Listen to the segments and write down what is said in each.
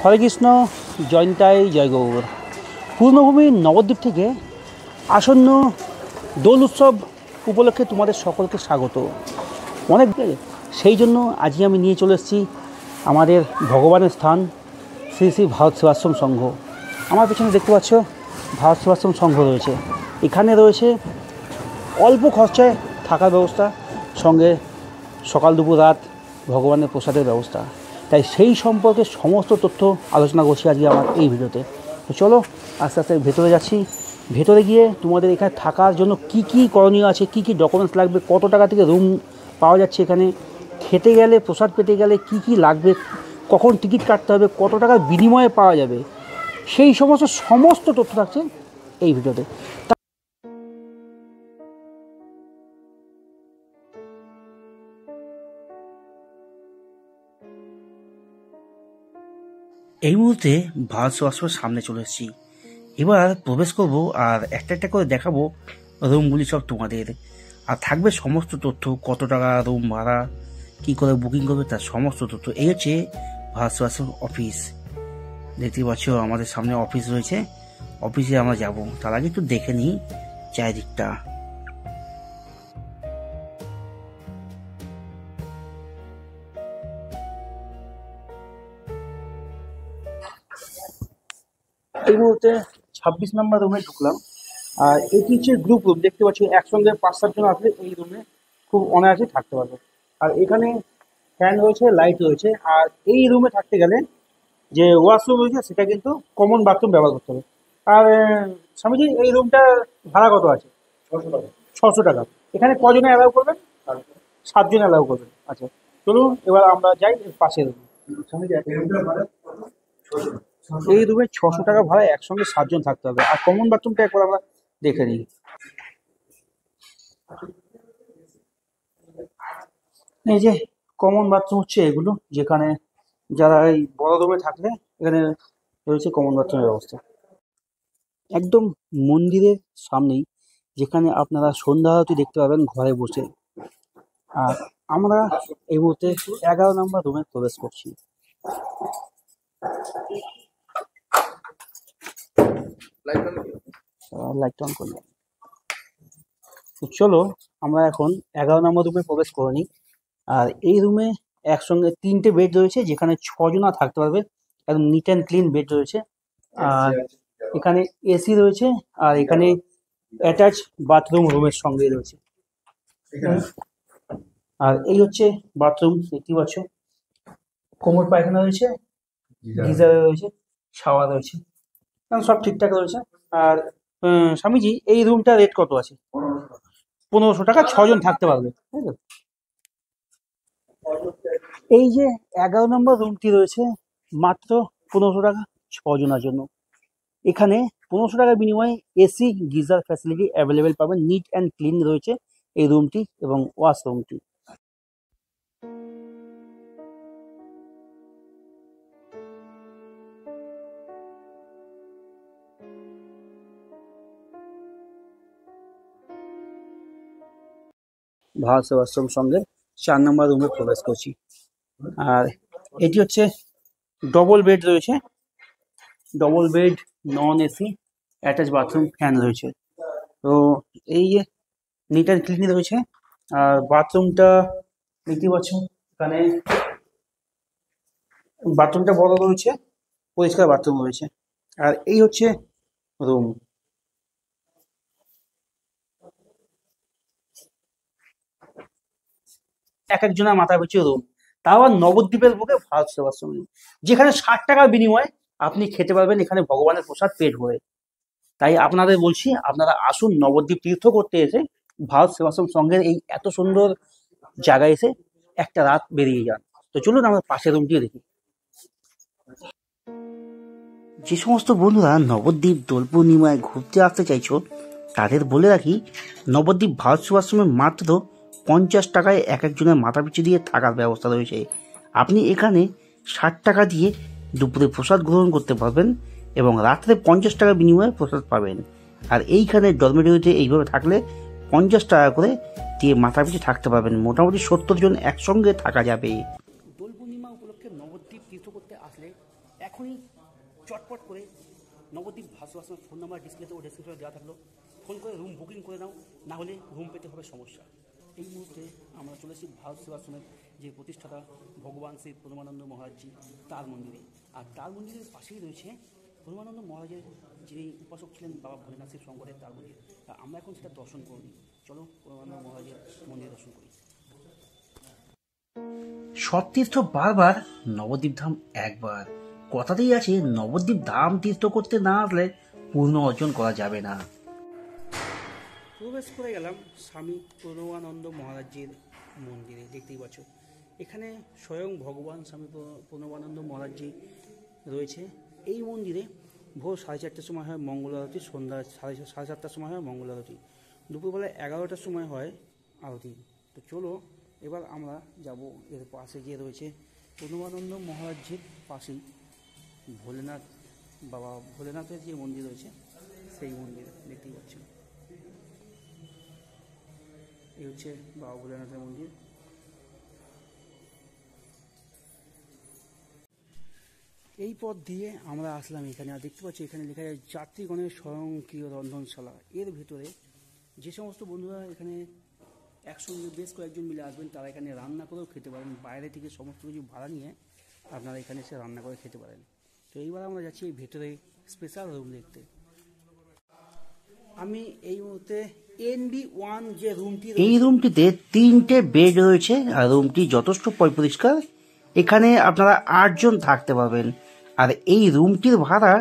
হরে কৃষ্ণ, জয়ন্তাই জয় গৌর। পূর্ণভূমি নবদ্বীপ থেকে আসন্ন দোল উৎসব উপলক্ষে তোমাদের সকলকে স্বাগত। অনেক সেই জন্য আজকে আমি নিয়ে চলে এসেছি আমাদের ভগবানের স্থান শ্রী শ্রী ভারত সেবাশ্রম সংঘ। আমার পেছনে দেখতে পাচ্ছ ভারত সেবাশ্রম সংঘ রয়েছে। এখানে রয়েছে অল্প খরচায় থাকার ব্যবস্থা, সঙ্গে সকাল দুপুর রাত ভগবানের প্রসাদের ব্যবস্থা। তাই সেই সম্পর্কে সমস্ত তথ্য আলোচনা করছি আজকে আমার এই ভিডিওতে। তো চলো আস্তে আস্তে ভেতরে যাচ্ছি। ভেতরে গিয়ে তোমাদের এখানে থাকার জন্য কি কি করণীয় আছে, কি কি ডকুমেন্টস লাগবে, কত টাকা থেকে রুম পাওয়া যাচ্ছে এখানে, খেতে গেলে প্রসাদ পেতে গেলে কি কি লাগবে, কখন টিকিট কাটতে হবে, কত টাকার বিনিময়ে পাওয়া যাবে, সেই সমস্ত তথ্য থাকছে এই ভিডিওতে। এই মুহূর্তে ভারত সেবাশ্রমের সামনে চলে এসেছি। এবার প্রবেশ করব আর একটা একটা করে দেখাবো রুমগুলি সব তোমাদের। আর থাকবে সমস্ত তথ্য, কত টাকা রুম ভাড়া, কী করে বুকিং করবে তার সমস্ত তথ্য। এই হচ্ছে ভারত সেবাশ্রম অফিস। দেখতে পাচ্ছ আমাদের সামনে অফিস রয়েছে, অফিসে আমরা যাব। তার আগে একটু দেখে নিই চারিদিকটা। এই মুহূর্তে 26 নম্বর রুমে ঢুকলাম। আর এটি হচ্ছে গ্রুপ রুম। দেখতে পাচ্ছি একসঙ্গে 5-7 জন আসলে এই রুমে খুব অনায়াসে থাকতে পারবে। আর এখানে ফ্যান রয়েছে, লাইট রয়েছে। আর এই রুমে থাকতে গেলে যে ওয়াশরুম রয়েছে সেটা কিন্তু কমন বাথরুম ব্যবহার করতে হবে। আর স্বামীজি এই রুমটা ভাড়া কত আছে? 600 টাকা। এখানে কজনে অ্যালাউ করবেন? 7 জন অ্যালাউ করবেন। আচ্ছা, চলুন এবার আমরা যাই পাশের রুমে। এই রুমে 600 টাকা ভাড়া, একসঙ্গে 7 জন থাকতে হবে। আর কমন বাথরুমটা একবার আমরা দেখে নিই। এই যে কমন বাথরুম হচ্ছে এগুলো, যেখানে যারা এই বড় রুমে থাকলে এখানে রয়েছে কমন বাথরুমের ব্যবস্থা। একদম মন্দিরের সামনেই, যেখানে আপনারা সন্ধ্যা আরতি দেখতে পাবেন ঘরে বসে। আর আমরা এই মুহূর্তে 11 নম্বর রুমে প্রবেশ করছি। লাইট অন করলাম। তো চলো আমরা এখন 11 নম্বর রুমে প্রবেশ করে নিই। আর এই রুমে একসঙ্গে 3টে বেড রয়েছে, যেখানে 6 জনা থাকতে পারবে। একদম নিট অ্যান্ড ক্লিন বেড রয়েছে। আর এখানে এসি রয়েছে। আর এখানে অ্যাটাচ বাথরুম রুমের সঙ্গে রয়েছে। আর এই হচ্ছে বাথরুম, দেখতে পাচ্ছ কোমর পায়খানা রয়েছে, গিজার রয়েছে, শাওয়ার রয়েছে, সব ঠিকঠাক রয়েছে। আর স্বামীজি এই রুমটা রেট কত আছে? 1500 টাকা, 6 জন থাকতে পারবে। এই যে 11 নম্বর রুমটি রয়েছে মাত্র 1500 টাকা 6 জনের জন্য। এখানে 1500 টাকার বিনিময়ে এসি গিজার ফ্যাসিলিটি অ্যাভেলেবেল পাবেন। নিট অ্যান্ড ক্লিন রয়েছে এই রুমটি এবং ওয়াশরুমটি। ভারত সেবাশ্রম সঙ্গে 4 নম্বর রুমে প্রবেশ করছি। আর এটি হচ্ছে ডবল বেড রয়েছে, double bed, non AC, attach bathroom, fan রয়েছে। তো এই যে নিট অ্যান্ড ক্লিন রয়েছে। আর বাথরুমটা দেখতে পাচ্ছ, এখানে বাথরুমটা বড় রয়েছে, পরিষ্কার বাথরুম রয়েছে। আর এই হচ্ছে রুম। এক একজনের মাথা পিছু রুম, তাও আর নবদ্বীপের বুকে ভারত সেবাশ্রম, যেখানে 60 টাকার বিনিময়ে আপনি খেতে পারবেন এখানে ভগবানের প্রসাদ পেট ভরে। তাই আপনাদের বলছি, আপনারা আসুন নবদ্বীপ তীর্থ করতে এসে ভারত সেবাশ্রম সংঘের এই এত সুন্দর জায়গায় এসে একটা রাত বেরিয়ে যান। তো চলুন আমরা পাশের রুমটিও দেখি। যে সমস্ত বন্ধুরা নবদ্বীপ দোল পূর্ণিমায় ঘুরতে আসতে চাইছো তাদের বলে রাখি, নবদ্বীপ ভারত সেবাশ্রমে মাত্র 50 টাকায় এক একজনের মাথা পিছু দিয়ে থাকার ব্যবস্থা রয়েছে। আপনি এখানে 60 টাকা দিয়ে দুপুরে প্রসাদ গ্রহণ করতে পারবেন এবং রাত্রে 50 টাকা বিনিময়ে প্রসাদ পাবেন। আর এইখানে ডরমেটরিতে এইভাবে থাকলে 50 টাকা করে দিয়ে মাথা পিছু থাকতে পারবেন। মোটামুটি 70 জন একসঙ্গে থাকা যাবে। দোল পূর্ণিমা উপলক্ষে নবদ্বীপ তীর্থ করতে আসলে এখনই চটপট করে নবদ্বীপ ভাস্কর আশ্রমের ফোন নাম্বার ডিসপ্লেতে ও ডেসক্রিপশনে দেওয়া থাকলো, ফোন করে রুম বুকিং করে নাও, না হলে রুম পেতে হবে সমস্যা। এই মুহূর্তে আমরা চলে এসেছি ভারত সেবাশ্রমের যে প্রতিষ্ঠাতা ভগবান শ্রী পরমানন্দ মহারাজজি তার মন্দিরে। আর তার মন্দিরের পাশেই রয়েছে পরমানন্দ মহারাজের যিনি উপাসক ছিলেন বাবা ভোলেনাথ শিব শঙ্করের তার মন্দির। তা আমরা এখন সেটা দর্শন করি। চলো পরমানন্দ মহারাজের মন্দির দর্শন করি। সতীর্থ বারবার, নবদ্বীপ ধাম একবার। কথাতেই আছে নবদ্বীপ ধাম তীর্থ করতে না আসলে পূর্ণ অর্জন করা যাবে না। প্রবেশ করে গেলাম স্বামী প্রণবানন্দ মহারাজের মন্দিরে। দেখতেই পাচ্ছ এখানে স্বয়ং ভগবান স্বামী প্রণবানন্দ মহারাজজি রয়েছে। এই মন্দিরে ভোর 4:30টার সময় হয় মঙ্গল আরতি, সন্ধ্যা 7:30টার সময় হয় মঙ্গল আরতি, দুপুরবেলা 11টার সময় হয় আরতি। তো চলো এবার আমরা যাব। এর পাশে গিয়ে রয়েছে প্রণবানন্দ মহারাজজির পাশেই ভোলেনাথ, বাবা ভোলেনাথের যে মন্দির রয়েছে সেই মন্দির দেখতেই পাচ্ছেন। এই হচ্ছে বাবা ভোলেনাথের মন্দির। এই পথ দিয়ে আমরা আসলাম এখানে। আর দেখতে পাচ্ছি এখানে লেখা যায় যাত্রীগণের স্বয়ংক্রিয় রন্ধনশালা। এর ভেতরে যে সমস্ত বন্ধুরা এখানে একসঙ্গে বেশ কয়েকজন মিলে আসবেন তারা এখানে রান্না করেও খেতে পারেন। বাইরে থেকে সমস্ত কিছু ভাড়া নিয়ে আপনারা এখানে এসে রান্না করে খেতে পারেন। তো এইবার আমরা যাচ্ছি এই ভেতরে স্পেশাল রুম দেখতে। আমি এই মুহূর্তে NB1 যে রুমটি, এই রুমটিতে 3টে বেড রয়েছে আর রুমটি যথেষ্ট পরিষ্কার। এখানে আপনারা 8 জন থাকতে পারবেন। আর এই রুমটির ভাড়া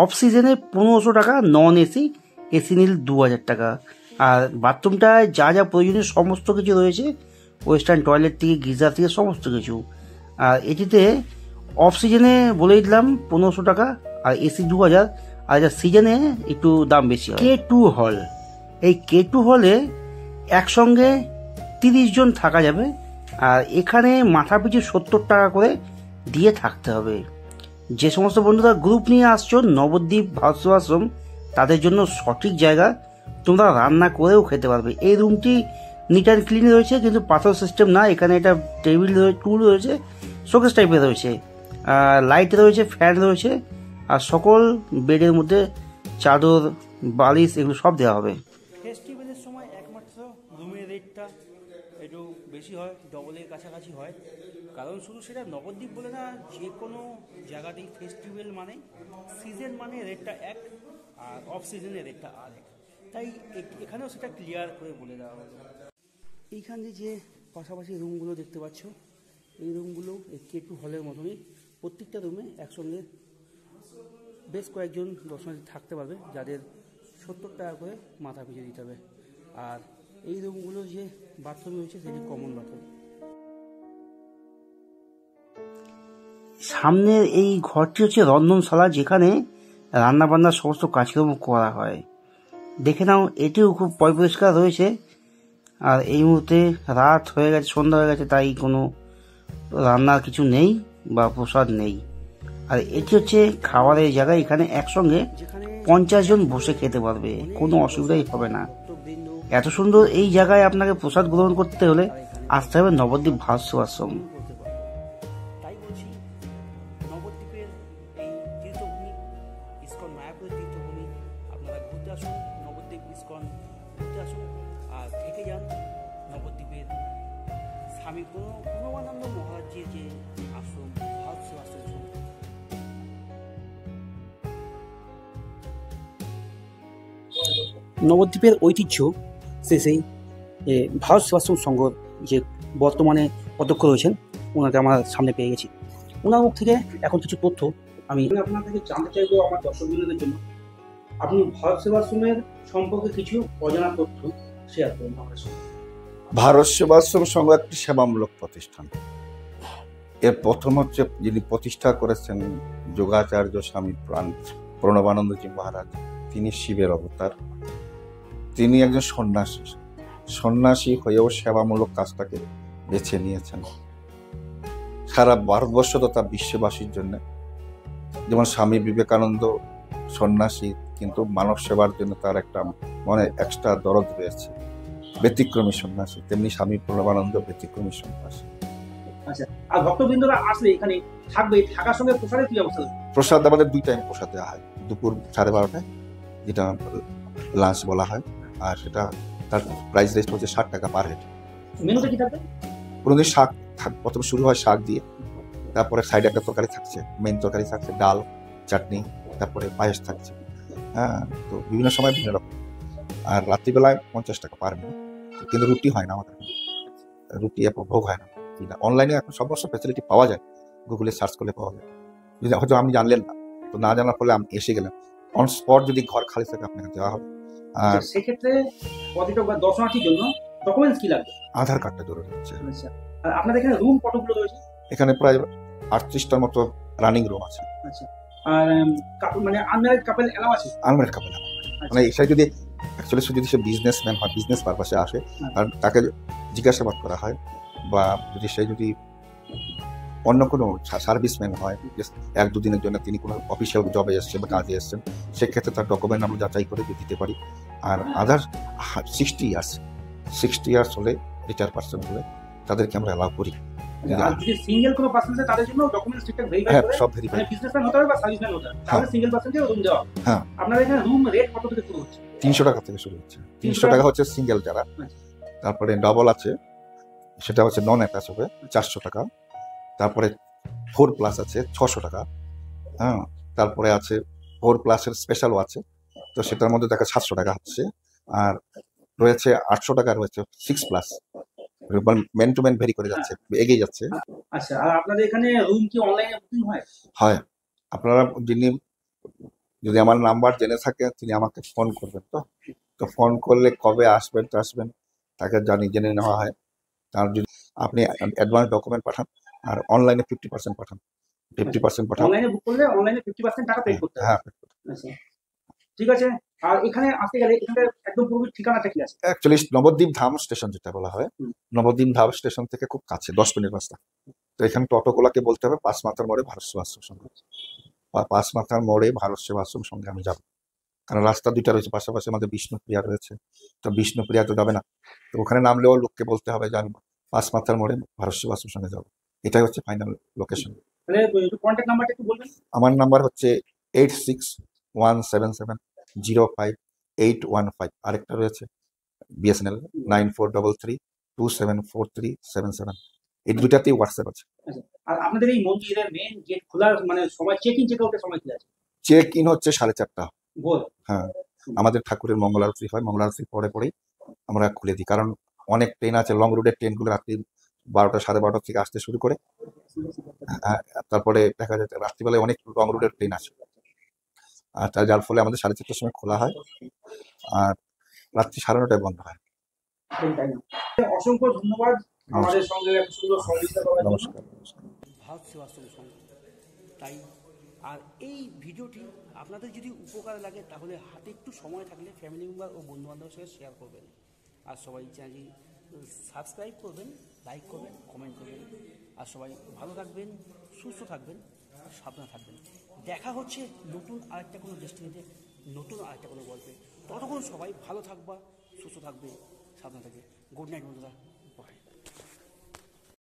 অফ সিজনে 1500 টাকা, নন এসি, এসি নিলে 2000 টাকা। আর বাথরুমটায় যা যা প্রয়োজনীয় সমস্ত কিছু রয়েছে, ওয়েস্টার্ন টয়লেট থেকে গিজার থেকে সমস্ত কিছু। আর এটিতে অফ সিজনে বলেই দিলাম 1500 টাকা আর এসি 2000, আর যা সিজনে একটু দাম বেশি হয়। K2 হল, এই K2 হলে একসঙ্গে 30 জন থাকা যাবে। আর এখানে মাথা পিছু 70 টাকা করে দিয়ে থাকতে হবে। যে সমস্ত বন্ধুরা গ্রুপ নিয়ে আসছো নবদ্বীপ ভারত আশ্রম, তাদের জন্য সঠিক জায়গা, তোমরা রান্না করেও খেতে পারবে। এই রুমটি নিট অ্যান্ড ক্লিন রয়েছে, কিন্তু পাথর সিস্টেম না। এখানে একটা টেবিল টুল রয়েছে, শোকেস টাইপের রয়েছে, লাইট রয়েছে, ফ্যান রয়েছে। আর সকল বেডের মধ্যে চাদর, বালিশ এগুলো সব দেওয়া হবে। ফেস্টিভ্যালের সময় একমাত্র রুমের রেটটা একটু বেশি হয়, ডবলের কাছাকাছি হয়। কারণ শুধু সেটা নবদ্বীপ বলে না, যে কোনো জায়গাতেই ফেস্টিভ্যাল মানে সিজন মানে রেটটা এক, আর অফ সিজনের রেটটা আরেক। তাই এখানেও সেটা ক্লিয়ার করে বলে দেওয়া হলো। এইখানে যে পাশাপাশি রুমগুলো দেখতে পাচ্ছ, এই রুমগুলো এই K2 হলের মতনই। প্রত্যেকটা রুমে একসঙ্গে বেশ কয়েকজন দর্শনার্থী থাকতে পারবে, যাদের 70 টাকা করে মাথা পিছু দিতে হবে। আর এই রুমগুলো যে বাথরুম রয়েছে সেটি কমন বাথরুম। সামনের এই ঘরটি হচ্ছে রন্ধনশালা, যেখানে রান্না বান্নার সমস্ত কাজকর্ম করা হয়। দেখে নাও, এটিও খুব পরিষ্কার রয়েছে। আর এই মুহূর্তে রাত হয়ে গেছে, সন্ধ্যা হয়ে গেছে, তাই কোনো রান্নার কিছু নেই বা প্রসাদ নেই। আর এটি হচ্ছে খাবারের জায়গা। এখানে একসঙ্গে 50 জন বসে খেতে পারবে, কোনো অসুবিধাই হবে না। এত সুন্দর এই জায়গায় আপনাকে প্রসাদ গ্রহণ করতে হলে আসতে হবে নবদ্বীপ ভারত আশ্রম। তাই বলছি, নবদ্বীপের এই তীর্থভূমি, ইস্কন মায়াপুরের তীর্থভূমি, আপনারা ঘুরতে আসুন, নবদ্বীপ ইস্কন ঘুরতে আসুন আর থেকে যান নবদ্বীপের স্বামী প্রণবানন্দ মহারাজের যে আশ্রম, ভারত সেবাশ্রম। নবদ্বীপের ঐতিহ্য শেষেই ভারত সেবাশ্রম সংঘ যে বর্তমানে অধ্যক্ষ রয়েছেন, ওনাকে আমার সামনে পেয়ে গেছি। ওনার মুখ থেকে এখন কিছু তথ্য আমি আপনার থেকে জানতে চাইবো। আমার দর্শকবৃন্দদের জন্য আপনি ভারত সেবাশ্রমের সম্পর্কে কিছু অজানা তথ্য শেয়ার করুন আমাদের সঙ্গে। ভারত সেবাশ্রম সংঘ একটি সেবামূলক প্রতিষ্ঠান। এর প্রথম হচ্ছে যিনি প্রতিষ্ঠা করেছেন যোগাচার্য স্বামী প্রণবানন্দজি মহারাজ। তিনি শিবের অবতার। তিনি একজন সন্ন্যাসী। সন্ন্যাসী হয়েও সেবামূলক কাজটাকে বেছে নিয়েছেন সারা ভারতবর্ষ তথা বিশ্ববাসীর জন্য। যেমন স্বামী বিবেকানন্দ সন্ন্যাসী, কিন্তু মানব সেবার জন্য তার একটা মনে এক্সট্রা দরদ রয়েছে, ব্যতিক্রমী সন্ন্যাসী। তেমনি স্বামী প্রণবানন্দ ব্যতিক্রমী সন্ন্যাসী। আচ্ছা, আর ভক্তবৃন্দরা আসলে এখানে থাকবে, থাকার সঙ্গে প্রসাদের কি ব্যবস্থা? প্রসাদ আমাদের 2 টাইম প্রসাদ দেওয়া হয়, দুপুর 12:30টায় যেটা লাঞ্চ বলা হয়, আর সেটা তার প্রাইস রেট হচ্ছে 60 টাকা পার হেড। মেনুতে কি থাকবে? কোনোদিন শাক প্রথমে শুরু হয় শাক দিয়ে, তারপরে সাইডে একটা তরকারি থাকছে, মেন তরকারি থাকছে, ডাল, চাটনি, তারপরে পায়েস থাকছে। হ্যাঁ, তো বিভিন্ন সময় বিভিন্ন রকম। আর রাত্রিবেলায় 50 টাকা পার মেনু, কিন্তু রুটি হয় না আমাদের, রুটি ভোগ হয় না। অনলাইনে এখন সমস্ত ফ্যাসিলিটি পাওয়া যায়, গুগলে সার্চ করলে পাওয়া যায়। যদি হয়তো আপনি জানলেন না, তো না জানার ফলে আমি এসে গেলাম, অন স্পট যদি ঘর খালি থাকে আপনাকে দেওয়া হবে। আর সেক্ষেত্রে পর্যটক বা দর্শনার্থীর জন্য ডকুমেন্টস কি লাগবে? আধার কার্ডটা জরুরি হচ্ছে। আচ্ছা, আর আপনাদের এখানে রুম কতগুলো রয়েছে? এখানে প্রায় 38টার মতো রানিং রুম আছে। আচ্ছা, আর মানে আনম্যারিড কাপল এলাও আছে? আনম্যারিড কাপল, মানে এসে যদি অ্যাকচুয়ালি যদি সে বিজনেসম্যান হয়, বিজনেস পারপাসে আসে, আর তাকে জিজ্ঞাসাবাদ করা হয়, বা যদি সে যদি অন্য কোনো সার্ভিসম্যান হয়, 1-2 দিনের জন্য তিনি কোনো অফিসিয়াল জবে এসছেন বা কাজে এসছেন, সেক্ষেত্রে তার ডকুমেন্ট আমরা যাচাই করে দিতে পারি। আর আদার 60 ইয়ার্স হলে, রিটায়ার পার্সন হলে তাদেরকে আমরা অ্যালাউ করি। আর যদি সিঙ্গেল কোনো পার্সন আছে তাদের জন্য ডকুমেন্টস ঠিকঠাক ভেরিফাই হ্যাঁ, করে, সব ভেরিফাই, মানে বিজনেসম্যান হতে হবে বা সার্ভিসম্যান হতে হবে, তাহলে সিঙ্গেল পার্সনকে রুম দেওয়া। হ্যাঁ। আপনাদের এখানে রুম রেট কত থেকে শুরু হচ্ছে? 300 টাকা থেকে শুরু হচ্ছে। 300 টাকা হচ্ছে সিঙ্গেল যারা, তারপরে ডবল আছে, সেটা হচ্ছে নন অ্যাটাচ হবে 400 টাকা, তারপরে 4+ আছে 600 টাকা, হ্যাঁ, তারপরে আছে 4+এর স্পেশালও আছে, তো সেটার মধ্যে দেখা 700 টাকা হচ্ছে, আর রয়েছে 800 টাকা, রয়েছে 6+। মেন টু মেন ভেরি করে যাচ্ছে, এগিয়ে যাচ্ছে। আচ্ছা, আর আপনাদের এখানে রুম কি অনলাইনে বুকিং হয়? হয়, আপনারা যদি আমার নাম্বার জেনে থাকে তিনি আমাকে ফোন করবেন, তো ফোন করলে কবে আসবেন তাকে জেনে নেওয়া হয়। তার যদি আপনি অ্যাডভান্স ডকুমেন্ট পাঠান, আর অনলাইনে 50% পাঠান, 50% পাঠান। অনলাইনে বুক করলে অনলাইনে 50% টাকা পে করতে হবে? হ্যাঁ। আচ্ছা, ঠিক আছে। আর এখানে আসতে গেলে এখানে একদম পুরো ঠিকানাটা কি আছে? অ্যাকচুয়ালি নবদ্বীপ ধাম স্টেশন যেটা বলা হয়, নবদ্বীপ ধাম স্টেশন থেকে খুব কাছে, 10 মিনিট রাস্তা। তো এখানে টোটোগুলোকে বলতে হবে 5 মাথার মোড়ে ভারত সেবাশ্রম সংঘ, বা 5 মাথার মোড়ে ভারত সেবাশ্রম সঙ্গে আমি যাবো, কারণ রাস্তা 2টা রয়েছে, পাশাপাশি আমাদের বিষ্ণুপ্রিয়া রয়েছে, তো বিষ্ণুপ্রিয়া তো যাবে না, তো ওখানে নামলেও লোককে বলতে হবে যে আমি 5 মাথার মোড়ে ভারত সেবাশ্রম সঙ্গে যাবো। এটাই হচ্ছে ফাইনাল লোকেশন। তাহলে একটু কন্ট্যাক্ট নাম্বারটা একটু বলবেন। আমার নাম্বার হচ্ছে 8617705815। আরেকটা রয়েছে বিএসএনএল 9433274377। এই দুটাতেই হোয়াটসঅ্যাপ আছে। আর আপনাদের এই মন্দিরের মেন গেট খোলার মানে সময় চেক ইন চেক আউটের সময় কি আছে? চেক ইন হচ্ছে 4:30 ভোর। হ্যাঁ, আমাদের ঠাকুরের মঙ্গল আরতি হয়, মঙ্গল আরতির পরেই আমরা খুলে দিই, কারণ অনেক ট্রেন আছে, লং রুটের ট্রেনগুলো রাত্রি 12টা 12:30 থেকে আসতে শুরু করে, তারপরে দেখা যায় রাত্রিবেলায় অনেক লং রুটের ট্রেন আছে, আর যার ফলে আমাদের 4:30টার সময় খোলা হয়, আর রাত্রি 9:30টায় বন্ধ হয়। অসংখ্য ধন্যবাদ আমাদের সঙ্গে এত সুন্দর সহযোগিতা করার জন্য। নমস্কার। ভারত সেবাশ্রম সংঘ। তাই আর এই ভিডিওটি আপনাদের যদি উপকার লাগে তাহলে হাতে একটু সময় থাকলে ফ্যামিলি মেম্বার ও বন্ধুবান্ধবের সঙ্গে শেয়ার করবেন, আর সবাই চ্যানেলটি সাবস্ক্রাইব করবেন, লাইক করবেন, কমেন্ট করবেন, আর সবাই ভালো থাকবেন, সুস্থ থাকবেন, সাবধানে থাকবেন। দেখা হচ্ছে নতুন আরেকটা কোনো ডেস্টিনিতে, নতুন আরেকটা কোনো গল্পে। ততক্ষণ সবাই ভালো থাকবা, সুস্থ থাকবে, সাবধানে থাকবে। গুড নাইট বন্ধুরা।